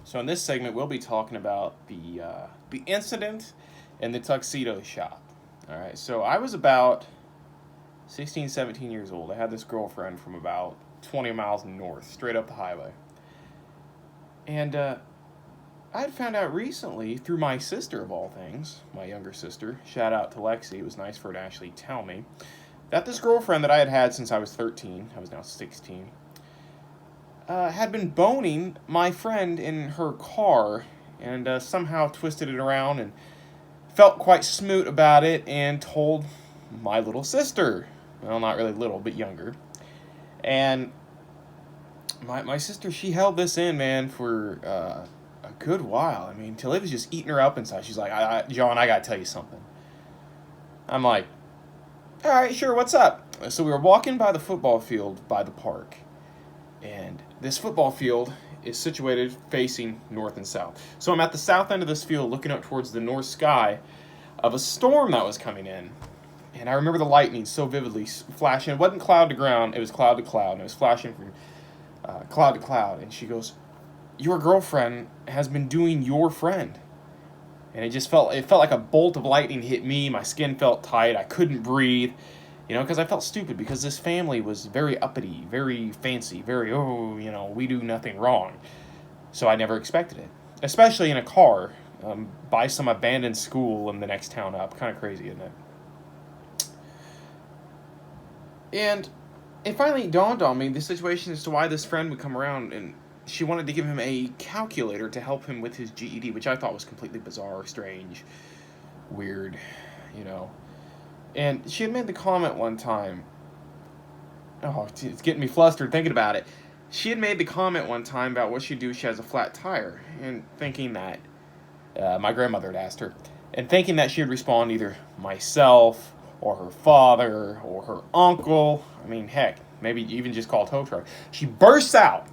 So in this segment, we'll be talking about the incident in the tuxedo shop. All right. So I was about 16, 17 years old. I had this girlfriend from about 20 miles north, straight up the highway. And I had found out recently through my sister, of all things, my younger sister. Shout out to Lexi. It was nice for her to actually tell me that this girlfriend that I had had since I was 13, I was now 16, had been boning my friend in her car and somehow twisted it around and felt quite smoot about it and told my little sister. Well, not really little, but younger. And my sister, she held this in, man, for a good while. I mean, till it was just eating her up inside. She's like, John, I got to tell you something. I'm like, all right, sure, what's up? So we were walking by the football field by the park. And this football field is situated facing north and south. So I'm at the south end of this field looking up towards the north sky of a storm that was coming in. And I remember the lightning so vividly flashing. It wasn't cloud to ground, it was cloud to cloud. And it was flashing from cloud to cloud. And she goes, your girlfriend has been doing your friend. And it felt like a bolt of lightning hit me. My skin felt tight. I couldn't breathe. Because I felt stupid because this family was very uppity, very fancy, very, we do nothing wrong. So I never expected it. Especially in a car by some abandoned school in the next town up. Kind of crazy, isn't it? And it finally dawned on me the situation as to why this friend would come around and she wanted to give him a calculator to help him with his GED, which I thought was completely bizarre, strange, weird, And she had made the comment one time. Oh, it's getting me flustered thinking about it. She had made the comment one time about what she'd do if she has a flat tire, and thinking that my grandmother had asked her, and thinking that she would respond either myself or her father or her uncle. I mean, heck, maybe even just call a tow truck. She bursts out.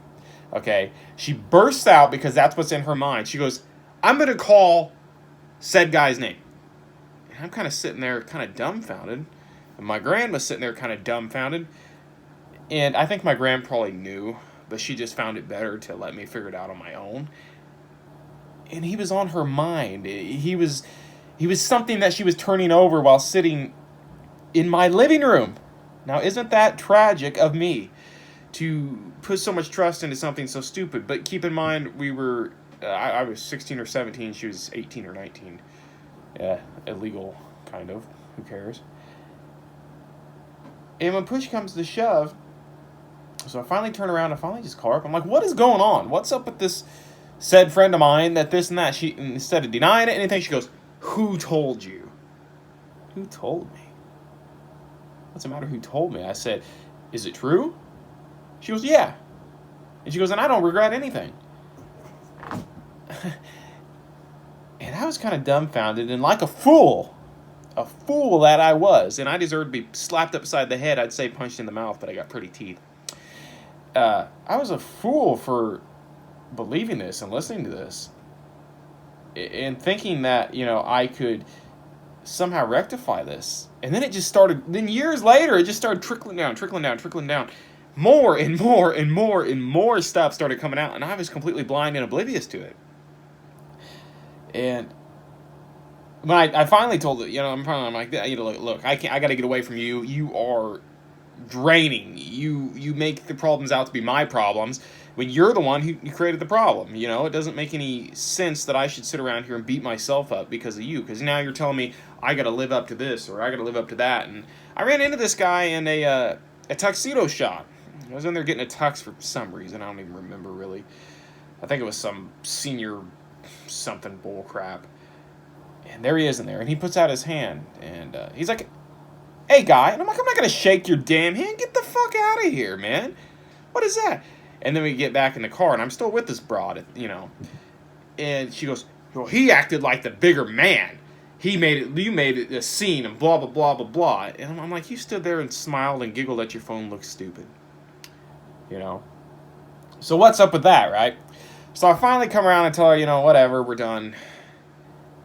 Okay, she bursts out because that's what's in her mind. She goes, "I'm gonna call said guy's name." I'm kind of sitting there kind of dumbfounded. And my gran was sitting there kind of dumbfounded. And I think my gran probably knew, but she just found it better to let me figure it out on my own. And he was on her mind. He was something that she was turning over while sitting in my living room. Now, isn't that tragic of me to put so much trust into something so stupid? But keep in mind, I was 16 or 17. She was 18 or 19. Yeah, illegal, kind of. Who cares? And when push comes to shove, so I finally turn around and finally just call her up. I'm like, what is going on? What's up with this said friend of mine that this and that? She, instead of denying it, anything, she goes, who told you? Who told me? What's the matter? Who told me? I said, is it true? She goes, yeah. And she goes, and I don't regret anything. And I was kind of dumbfounded and like a fool that I was, and I deserved to be slapped upside the head, I'd say punched in the mouth, but I got pretty teeth. I was a fool for believing this and listening to this and thinking that, I could somehow rectify this. And then then years later, it just started trickling down. More and more and more and more stuff started coming out, and I was completely blind and oblivious to it. And when I finally told it, I'm like, look, I got to get away from you. You are draining. You make the problems out to be my problems when you're the one who created the problem. It doesn't make any sense that I should sit around here and beat myself up because of you. Because now you're telling me I got to live up to this or I got to live up to that. And I ran into this guy in a tuxedo shop. I was in there getting a tux for some reason. I don't even remember really. I think it was some senior something bull crap. And there he is in there, and he puts out his hand, and he's like, hey, guy. And I'm like, I'm not going to shake your damn hand. Get the fuck out of here, man. What is that? And then we get back in the car, and I'm still with this broad, And she goes, well, he acted like the bigger man. You made it a scene, and blah, blah, blah, blah, blah. And I'm like, you stood there and smiled and giggled at your phone, looked stupid. So what's up with that, right? So I finally come around and tell her, whatever, we're done.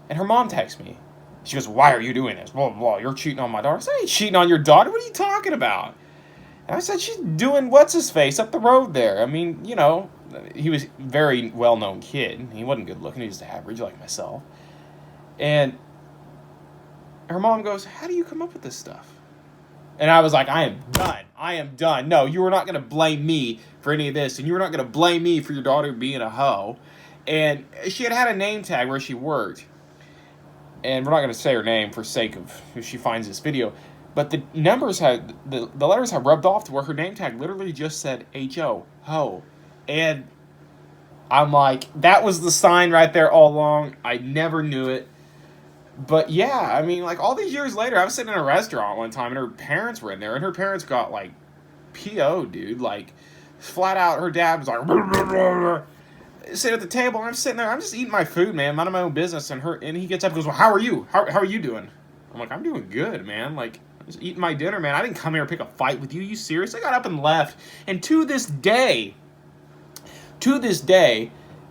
And her mom texts me. She goes, why are you doing this? Blah, blah, blah. You're cheating on my daughter. I said, I ain't cheating on your daughter. What are you talking about? And I said, she's doing what's-his-face up the road there. I mean, he was a very well-known kid. He wasn't good looking. He was average, like myself. And her mom goes, "How do you come up with this stuff?" And I was like, "I am done. I am done. No, you are not going to blame me for any of this, and you are not going to blame me for your daughter being a hoe." And she had a name tag where she worked. And we're not going to say her name for sake of if she finds this video. But the numbers had, the letters had rubbed off to where her name tag literally just said H-O, hoe. And I'm like, that was the sign right there all along. I never knew it. But yeah, I mean, like all these years later, I was sitting in a restaurant one time and her parents were in there. And her parents got like P.O., dude. Like flat out, her dad was like, sit at the table, and I'm sitting there. I'm just eating my food, man. Minding my own business. And he gets up and goes, "Well, how are you? How are you doing?" I'm like, "I'm doing good, man. Like, I'm just eating my dinner, man. I didn't come here to pick a fight with you. You serious?" I got up and left. And to this day,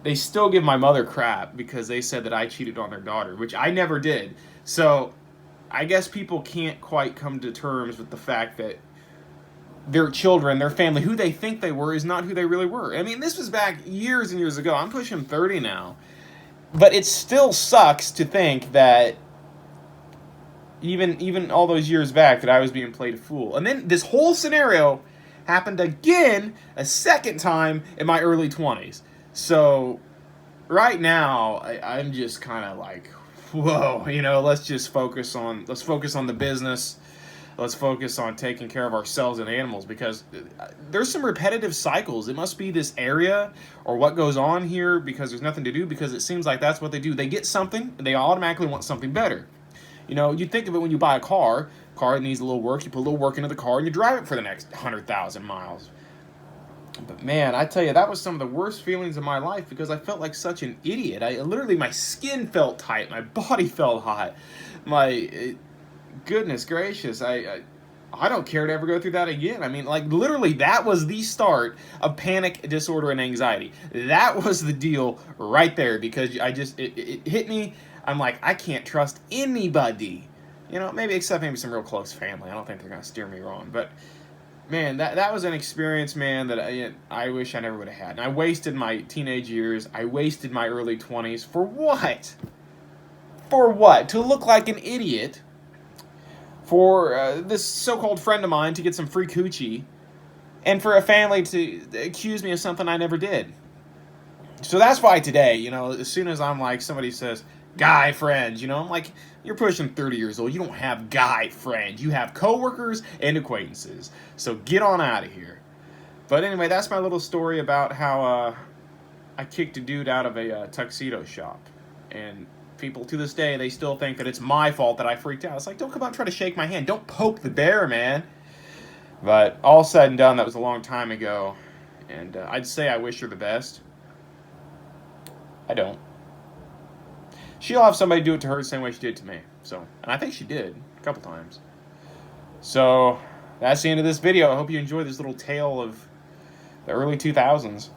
they still give my mother crap because they said that I cheated on their daughter, which I never did. So I guess people can't quite come to terms with the fact that their children, their family, who they think they were is not who they really were. I mean, this was back years and years ago. I'm pushing 30 now. But it still sucks to think that even all those years back that I was being played a fool. And then this whole scenario happened again a second time in my early 20s. So right now, I'm just kind of like, whoa, let's focus on the business. Let's focus on taking care of ourselves and animals, because there's some repetitive cycles. It must be this area or what goes on here because there's nothing to do, because it seems like that's what they do. They get something and they automatically want something better. You think of it when you buy a car that needs a little work, you put a little work into the car and you drive it for the next 100,000 miles. But man, I tell you, that was some of the worst feelings of my life because I felt like such an idiot. Literally, my skin felt tight, my body felt hot, goodness gracious, I don't care to ever go through that again. I mean, like, literally, that was the start of panic disorder and anxiety. That was the deal right there, because it hit me. I'm like, I can't trust anybody. Maybe some real close family. I don't think they're going to steer me wrong. But, man, that was an experience, man, that I wish I never would have had. And I wasted my teenage years. I wasted my early 20s. For what? For what? To look like an idiot. For this so-called friend of mine to get some free coochie, and for a family to accuse me of something I never did. So that's why today, as soon as I'm like, somebody says, guy friends, I'm like, you're pushing 30 years old. You don't have guy friends. You have coworkers and acquaintances. So get on out of here. But anyway, that's my little story about how I kicked a dude out of a tuxedo shop. And people to this day, they still think that it's my fault that I freaked out. It's like, don't come out and try to shake my hand. Don't poke the bear, man. But all said and done, that was a long time ago. And I'd say I wish her the best. I don't. She'll have somebody do it to her the same way she did to me. And I think she did a couple times. So that's the end of this video. I hope you enjoyed this little tale of the early 2000s.